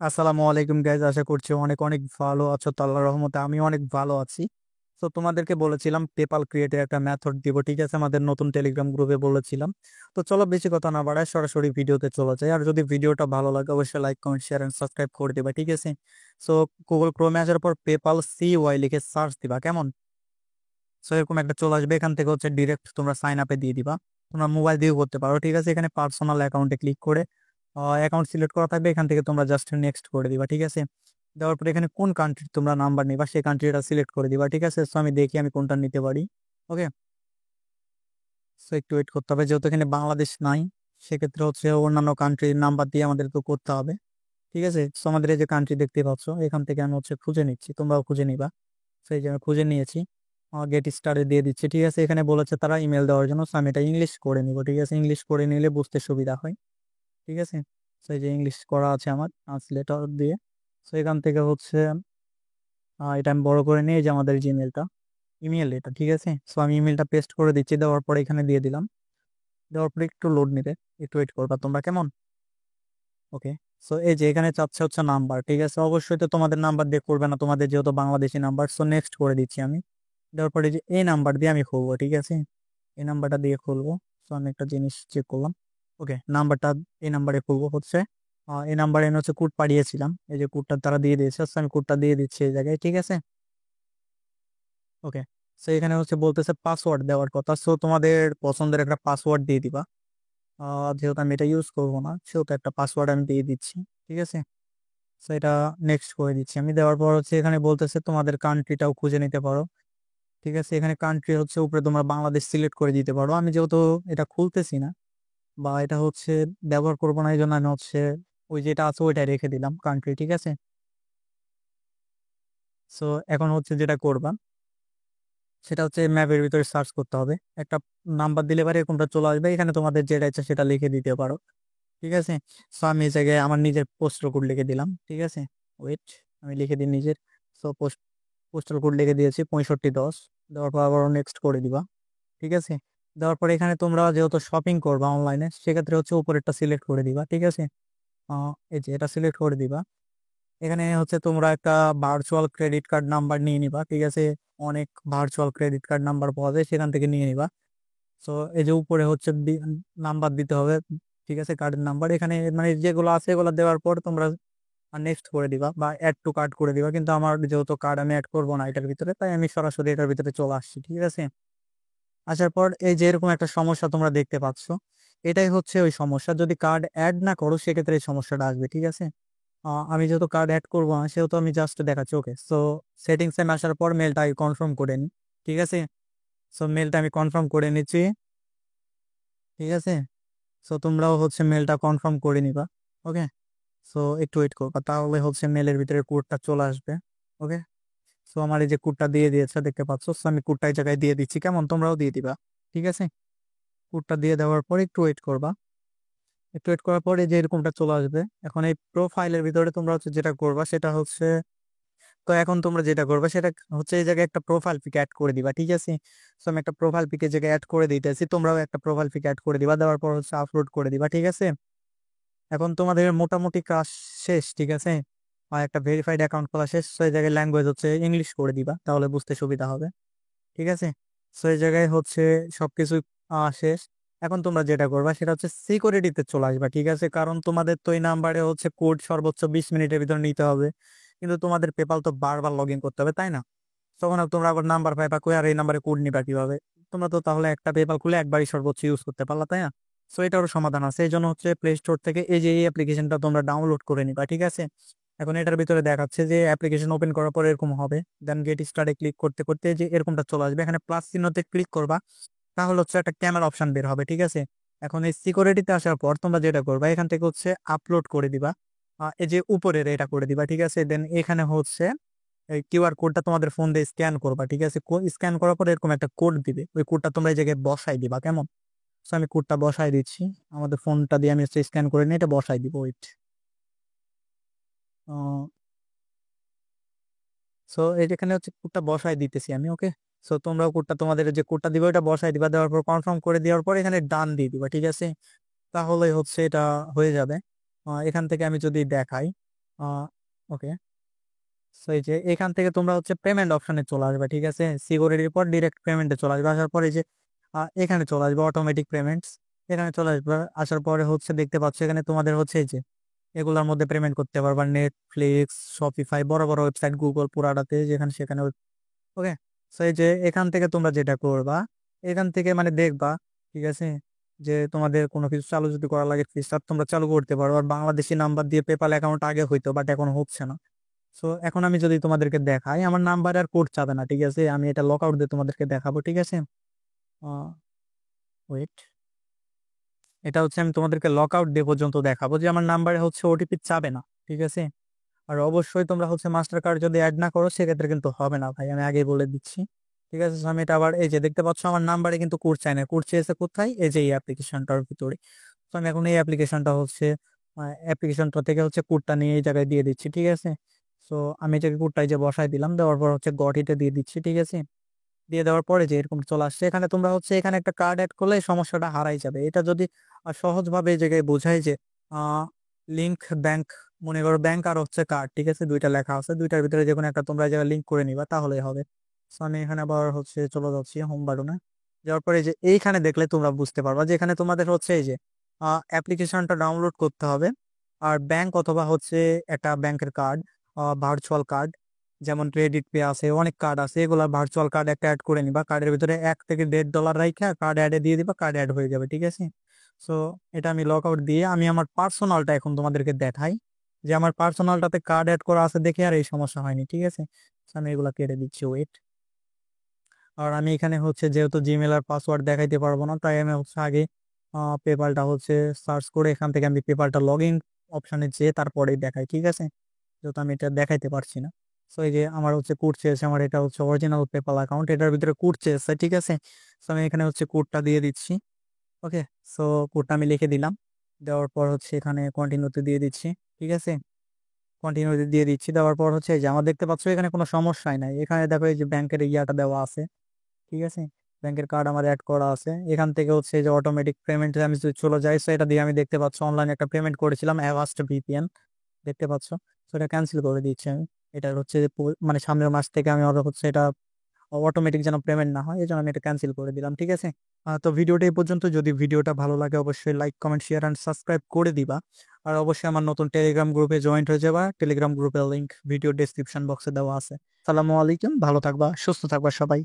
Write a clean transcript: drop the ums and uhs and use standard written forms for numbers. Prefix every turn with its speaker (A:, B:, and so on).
A: আসসালামু আলাইকুম গাইজ, আশা করছি অনেক অনেক ভালো আছো। তো আল্লাহর রহমতে আমি অনেক ভালো আছি। তো তোমাদেরকে বলেছিলাম পেপাল ক্রিয়েটের একটা মেথড দিব, ঠিক আছে? আমাদের নতুন টেলিগ্রাম গ্রুপে বলেছিলাম। তো চলো বেশি কথা না বাড়ায় সরাসরি ভিডিওতে চলে যায়। আর যদি ভিডিওটা ভালো লাগে অবশ্যই like comment share and subscribe করে দিবা, ঠিক আছে? সো গুগল ক্রোমে আসার পর পেপাল CY লিখে সার্চ দিবা, কেমন? সো এরকম একটা চলে আসবে। এখান থেকে হচ্ছে ডিরেক্ট তোমরা সাইন আপে দিয়ে দিবা। তোমরা মোবাইল দিয়েও করতে পারো, ঠিক আছে? এখানে পার্সোনাল অ্যাকাউন্টে ক্লিক করে অ্যাকাউন্ট সিলেক্ট করা থাকবে, এখান থেকে তোমরা জাস্ট নেক্সট করে দিবা, ঠিক আছে? দেওয়ার পরে এখানে কোন কান্ট্রি তোমরা নাম্বার নিবা সেই কান্ট্রিটা সিলেক্ট করে দিবা, ঠিক আছে? সো আমি দেখি আমি কোনটা নিতে পারি। ওকে, সো একটু ওয়েট করতে হবে, যেহেতু এখানে বাংলাদেশ নাই। সেক্ষেত্রে হচ্ছে অন্যান্য কান্ট্রির নাম্বার দিয়ে আমাদের তো করতে হবে, ঠিক আছে? সো আমাদের এই যে কান্ট্রি দেখতে পাচ্ছ, এখান থেকে আমি হচ্ছে খুঁজে নিচ্ছি, তোমরাও খুঁজে নিবা। সেই যে আমি খুঁজে নিয়েছি, গেট স্টারে দিয়ে দিচ্ছি, ঠিক আছে? এখানে বলেছে তারা ইমেল দেওয়ার জন্য, সো আমি এটা ইংলিশ করে নিব, ঠিক আছে? ইংলিশ করে নিলে বুঝতে সুবিধা হয়, ঠিক আছে? সো এই যে ইংলিশ করা আছে আমার ট্রান্সলেটর দিয়ে। সো এখান থেকে হচ্ছে এটা আমি বড় করে নিয়ে এই যে আমাদের জিমেলটা, ইমেল এটা, ঠিক আছে? সো আমি ইমেলটা পেস্ট করে দিচ্ছি, দেওয়ার পরে এখানে দিয়ে দিলাম। দেওয়ার পরে একটু লোড নিতে, একটু ওয়েট করবা তোমরা, কেমন? ওকে, সো এই যে এখানে চাচ্ছে হচ্ছে নাম্বার, ঠিক আছে? অবশ্যই তো তোমাদের নাম্বার দিয়ে করবে না, তোমাদের যেহেতু বাংলাদেশি নাম্বার। সো নেক্সট করে দিচ্ছি আমি। দেওয়ার পরে যে এই নাম্বার দিয়ে আমি খুলবো, ঠিক আছে? এই নাম্বারটা দিয়ে খুলবো। তো আমি একটা জিনিস চেক করলাম। ওকে, নাম্বারটা এই নাম্বারে খুলবো হচ্ছে। এই নাম্বারে আমি হচ্ছে কোড পাঠিয়েছিলাম, এই যে কোডটা তারা দিয়ে দিয়েছে। So, আমি কোডটা দিয়ে দিচ্ছি এই জায়গায়, ঠিক আছে? ওকে, সো এখানে হচ্ছে বলতেছে পাসওয়ার্ড দেওয়ার কথা। সো তোমাদের পছন্দের একটা পাসওয়ার্ড দিয়ে দিবা। যেহেতু আমি এটা ইউজ করবো না সেহেতু একটা পাসওয়ার্ড আমি দিয়ে দিচ্ছি, ঠিক আছে? সো এটা নেক্সট করে দিচ্ছি আমি। দেওয়ার পর হচ্ছে এখানে বলতেছে তোমাদের কান্ট্রিটাও খুঁজে নিতে পারো, ঠিক আছে? এখানে কান্ট্রি হচ্ছে উপরে তোমরা বাংলাদেশ সিলেক্ট করে দিতে পারো। আমি যেহেতু এটা খুলতেছি না বা এটা হচ্ছে ব্যবহার করবো না, এই জন্য আমি হচ্ছে ওই যেটা আছে ওইটাই রেখে দিলাম কান্ট্রি, ঠিক আছে? সো এখন হচ্ছে যেটা করবা সেটা হচ্ছে ম্যাপের ভিতরে সার্চ করতে হবে। একটা নাম্বার দিলে পারে এরকমটা চলে আসবে, এখানে তোমাদের যেটা ইচ্ছা সেটা লিখে দিতে পারো, ঠিক আছে? সো আমি এই জায়গায় আমার নিজের পোস্টাল কোড লিখে দিলাম, ঠিক আছে? ওয়েট, আমি লিখে দিই নিজের। সো পোস্টাল কোড লিখে দিয়েছি 6510। দেওয়ার পর আবার নেক্সট করে দিবা, ঠিক আছে? দেওয়ার পর এখানে তোমরা যেহেতু শপিং করবা অনলাইনে, সেক্ষেত্রে হচ্ছে উপরেরটা সিলেক্ট করে দিবা, ঠিক আছে? এই যে এটা সিলেক্ট করে দিবা। এখানে হচ্ছে তোমরা একটা ভার্চুয়াল ক্রেডিট কার্ড নাম্বার নিয়ে নিবা, ঠিক আছে? অনেক ভার্চুয়াল ক্রেডিট কার্ড নাম্বার পাওয়া যায়, সেখান থেকে নিয়ে নিবা। সো এই যে উপরে হচ্ছে নাম্বার দিতে হবে, ঠিক আছে? কার্ডের নাম্বার এখানে মানে যেগুলো আছে এগুলো দেওয়ার পর তোমরা নেক্সট করে দিবা বা অ্যাড টু কার্ড করে দিবা। কিন্তু আমার যেহেতু কার্ড আমি অ্যাড করবো না এটার ভিতরে, তাই আমি সরাসরি এটার ভিতরে চলে আসছি, ঠিক আছে? আসার পর এই যে এরকম একটা সমস্যা তোমরা দেখতে পাচ্ছ, এটাই হচ্ছে ওই সমস্যা। যদি কার্ড অ্যাড না করো সেক্ষেত্রে এই সমস্যাটা আসবে, ঠিক আছে? আমি যেহেতু কার্ড অ্যাড করবো না সেহেতু আমি জাস্ট দেখাচ্ছি। ওকে, সো সেটিংস এ আসার পর মেলটা আমি কনফার্ম করে নিই, ঠিক আছে? সো মেলটা আমি কনফার্ম করে নিচ্ছি, ঠিক আছে? সো তোমরাও হচ্ছে মেলটা কনফার্ম করে নিবা। ওকে, সো একটু ওয়েট করবা, তাহলে হচ্ছে মেলের ভিতরে কোডটা চলে আসবে। ওকে, সো আমার এই যে কোডটা দিয়ে দিয়েছে দেখতে পাচ্ছ, সো আমি কোডটা এই জায়গায় দিয়ে দিচ্ছি, কেমন? তোমরাও দিয়ে দিবা, ঠিক আছে? কোডটা দিয়ে দেওয়ার পর একটু ওয়েট করবা। একটু ওয়েট করার পরে যে এরকমটা চলে আসবে। এখন এই প্রোফাইলের ভিতরে তোমরা হচ্ছে যেটা করবা সেটা হচ্ছে, তো এখন তোমরা যেটা করবে সেটা হচ্ছে এই জায়গায় একটা প্রোফাইল পিক অ্যাড করে দিবা, ঠিক আছে? সো আমি একটা প্রোফাইল পিকের জায়গায় অ্যাড করে দিতেছি, তোমরাও একটা প্রোফাইল পিক অ্যাড করে দিবা। দেওয়ার পর হচ্ছে আপলোড করে দিবা, ঠিক আছে? এখন তোমাদের মোটামুটি কাজ শেষ, ঠিক আছে? আর একটা ভেরিফাইড অ্যাকাউন্ট খোলা শেষ। সো এই জায়গায় ল্যাঙ্গুয়েজ হচ্ছে ইংলিশ করে দিবা, তাহলে বুঝতে সুবিধা হবে, ঠিক আছে? সো এই জায়গায় হচ্ছে সবকিছু শেষ। এখন তোমরা যেটা করবা সেটা হচ্ছে সিকিউরিটিতে চলে আসবা, ঠিক আছে? কারণ তোমাদের তো এই নাম্বারে হচ্ছে কোড সর্বোচ্চ 20 মিনিটের ভিতর নিতে হবে। কিন্তু তোমাদের পেপাল তো বারবার লগ ইন করতে হবে, তাই না? তখন আর তোমরা আবার নাম্বার পাইবা কই, আর এই নাম্বারে কোড নিবা কিভাবে? তোমরা তো তাহলে একটা পেপাল খুলে একবারই সর্বোচ্চ ইউজ করতে পারলা, তাই না? সো এটারও সমাধান আছে, এই জন্য হচ্ছে প্লে স্টোর থেকে এই যে এই অ্যাপ্লিকেশনটা তোমরা ডাউনলোড করে নিবা, ঠিক আছে? এখন এটার ভিতরে দেখাচ্ছে যে অ্যাপ্লিকেশন ওপেন করার পর এরকম হবে। দেন গেট স্টার্টে ক্লিক করতে করতে যে এরকমটা চলে আসবে, এখানে প্লাস চিহ্নতে ক্লিক করবা, তাহলে হচ্ছে একটা ক্যামেরা অপশন বের হবে, ঠিক আছে? এখন এই সিকিউরিটিতে আসার পর তোমরা যেটা করবা এখান থেকে হচ্ছে আপলোড করে দিবা। এই যে উপরের এটা করে দিবা, ঠিক আছে? দেন এখানে হচ্ছে এই কিউআর কোডটা তোমাদের ফোন দিয়ে স্ক্যান করবা, ঠিক আছে? স্ক্যান করার পর এরকম একটা কোড দিবে, ওই কোডটা তোমরা এই জায়গায় বসাই দিবা, কেমন? So, আমি কোডটা বসাই দিচ্ছি। আমাদের ফোনটা দিয়ে আমি হচ্ছে স্ক্যান করে নিয়ে এটা বসাই দিব, ওইট। সো এখানে হচ্ছে কোডটা বসাই দিতেছি আমি। ওকে, সো তোমরাও কোডটা তোমাদের যে কোডটা দিবে ওটা বসাই দিবা। দেওয়ার পর কনফার্ম করে দেওয়ার পর এখানে ডান দিয়ে দিবা, ঠিক আছে? তাহলে হচ্ছে এটা হয়ে যাবে। এখান থেকে আমি যদি দেখাই, ওকে, সো এই যে এখান থেকে তোমরা হচ্ছে পেমেন্ট অপশনে চলে আসবে, ঠিক আছে, সিকিউরিটির পর ডিরেক্ট পেমেন্টে চলে আসবে। আসার পরে যে এখানে চলে আসবে অটোমেটিক পেমেন্টস, এখানে চলে আসবে। আসার পরে হচ্ছে দেখতে পাচ্ছ এখানে তোমাদের হচ্ছে এই যে এগুলোর মধ্যে পেমেন্ট করতে পারবা, নেটফ্লিক্স, শপিফাই, বড় বড় ওয়েবসাইট, গুগল, পুরাটাতে যেখানে সেখানে। ওকে, সো এই যে এখান থেকে তোমরা যেটা করবা, এখান থেকে মানে দেখবা, ঠিক আছে, যে তোমাদের কোনো কিছু চালু যদি করা লাগে ফিস্টার তোমরা চালু করতে পারো। আর বাংলাদেশি নাম্বার দিয়ে পেপাল অ্যাকাউন্ট আগে হইতো, বাট এখন হচ্ছে না। সো এখন আমি যদি তোমাদেরকে দেখাই, আমার নাম্বার আর কোড চাবে না, ঠিক আছে, আমি এটা লক আউট দিয়ে তোমাদেরকে দেখাবো, ঠিক আছে। ওয়েট, এটা হচ্ছে আমি তোমাদেরকে লক আউট দিয়ে পর্যন্ত দেখাবো যে আমার নাম্বারে হচ্ছে ওটিপি চাবে না, ঠিক আছে। আর অবশ্যই তোমরা হচ্ছে মাস্টার কার্ড যদি অ্যাড না করো সেক্ষেত্রে কিন্তু হবে না ভাই, আমি আগেই বলে দিচ্ছি, ঠিক আছে। So আমি এটা আবার এই যে দেখতে পাচ্ছ আমার নাম্বারে কিন্তু কোড চাই না, কোড চেয়েছে কোথায়, এই যে এই অ্যাপ্লিকেশনটার ভিতরে। তো আমি এখন এই অ্যাপ্লিকেশনটা হচ্ছে অ্যাপ্লিকেশনটা থেকে হচ্ছে কোডটা নিয়ে এই জায়গায় দিয়ে দিচ্ছি, ঠিক আছে। সো আমি এটাকে কোডটা এই যে বসাই দিলাম, দেওয়ার পর হচ্ছে গটিতে দিয়ে দিচ্ছি, ঠিক আছে। দিয়ে দেওয়ার পরে যে এরকম চলে আসছে, এখানে তোমরা হচ্ছে এখানে একটা কার্ড অ্যাড করলে এই সমস্যাটা হারাই যাবে। এটা যদি সহজভাবে এই জায়গায় বোঝাই যে লিঙ্ক ব্যাংক, মনে করো ব্যাংক আর হচ্ছে কার্ড, ঠিক আছে, দুইটা লেখা আছে, দুইটার ভিতরে যে কোনো একটা তোমরা এই জায়গায় লিঙ্ক করে নিবা তাহলেই হবে। So আমি এখানে আবার হচ্ছে চলে যাচ্ছি হোম বাটনে। যাওয়ার পরে যে এইখানে দেখলে তোমরা বুঝতে পারবা যে এখানে তোমাদের হচ্ছে এই যে অ্যাপ্লিকেশনটা ডাউনলোড করতে হবে। আর ব্যাংক অথবা হচ্ছে একটা ব্যাংকের কার্ড, ভার্চুয়াল কার্ড, যেমন ক্রেডিট পে আছে, অনেক কার্ড আছে, এগুলা ভার্চুয়াল কার্ড একটা অ্যাড করে নিবা, কার্ডের ভিতরে $1 থেকে $1.5 রাইখা কার্ড অ্যাডে দিয়ে দিবা, কার্ড অ্যাড হয়ে যাবে, ঠিক আছে। সো এটা আমি লক আউট দিয়ে আমি আমার পার্সোনালটা এখন তোমাদেরকে দেখাই, যে আমার পার্সোনালটাতে কার্ড অ্যাড করা আছে দেখে আর এই সমস্যা হয়নি, ঠিক আছে। So আমি এগুলা কেটে দিচ্ছি, ওয়েট। আর আমি এখানে হচ্ছে যেহেতু জিমেল আর পাসওয়ার্ড দেখাইতে পারবো না, তাই আমি হচ্ছে আগে পেপালটা হচ্ছে সার্চ করে এখান থেকে আমি পেপালটা লগ ইন অপশনে যেয়ে তারপরেই দেখাই, ঠিক আছে, যেহেতু আমি এটা দেখাইতে পারছি না। সো এই যে আমার হচ্ছে কোড চেয়েছে, আমার এটা হচ্ছে অরিজিনাল পেপাল অ্যাকাউন্ট, এটার ভিতরে কোড চেয়েছে, ঠিক আছে। সো আমি এখানে হচ্ছে কোডটা দিয়ে দিচ্ছি। ওকে, সো কোডটা আমি লিখে দিলাম, দেওয়ার পর হচ্ছে এখানে কন্টিনিউতে দিয়ে দিচ্ছি, ঠিক আছে, কন্টিনিউতে দিয়ে দিচ্ছি। দেওয়ার পর হচ্ছে এই যে আমার দেখতে পাচ্ছ এখানে কোনো সমস্যাই নাই, এখানে দেখো এই যে ব্যাংকের ইয়াটা দেওয়া আছে, ঠিক আছে, ব্যাংকের কার্ড আমার অ্যাড করা আছে। এখান থেকে হচ্ছে এই যে অটোমেটিক পেমেন্ট আমি যদি চলে যাই, সো এটা দিয়ে আমি দেখতে পাচ্ছ অনলাইনে একটা পেমেন্ট করেছিলাম অ্যাভাস্ট ভিপিএন, দেখতে পাচ্ছ। সো এটা ক্যান্সেল করে দিচ্ছি আমি। এটা হচ্ছে যে মানে সামনের মাস থেকে আমি আরো হচ্ছে এটা অটোমেটিক যেন পেমেন্ট না হয়, এই জন্য আমি এটা ক্যান্সেল করে দিলাম, ঠিক আছে। তো ভিডিওটা এই পর্যন্ত, যদি ভিডিওটা ভালো লাগে অবশ্যই like, comment, share and subscribe করে দিবা। আর অবশ্যই আমার নতুন টেলিগ্রাম গ্রুপে জয়েন্ট হয়ে যাবা, টেলিগ্রাম গ্রুপের লিংক ভিডিও ডেসক্রিপশন বক্সে দেওয়া আছে। সালামু আলাইকুম, ভালো থাকবা, সুস্থ থাকবা সবাই।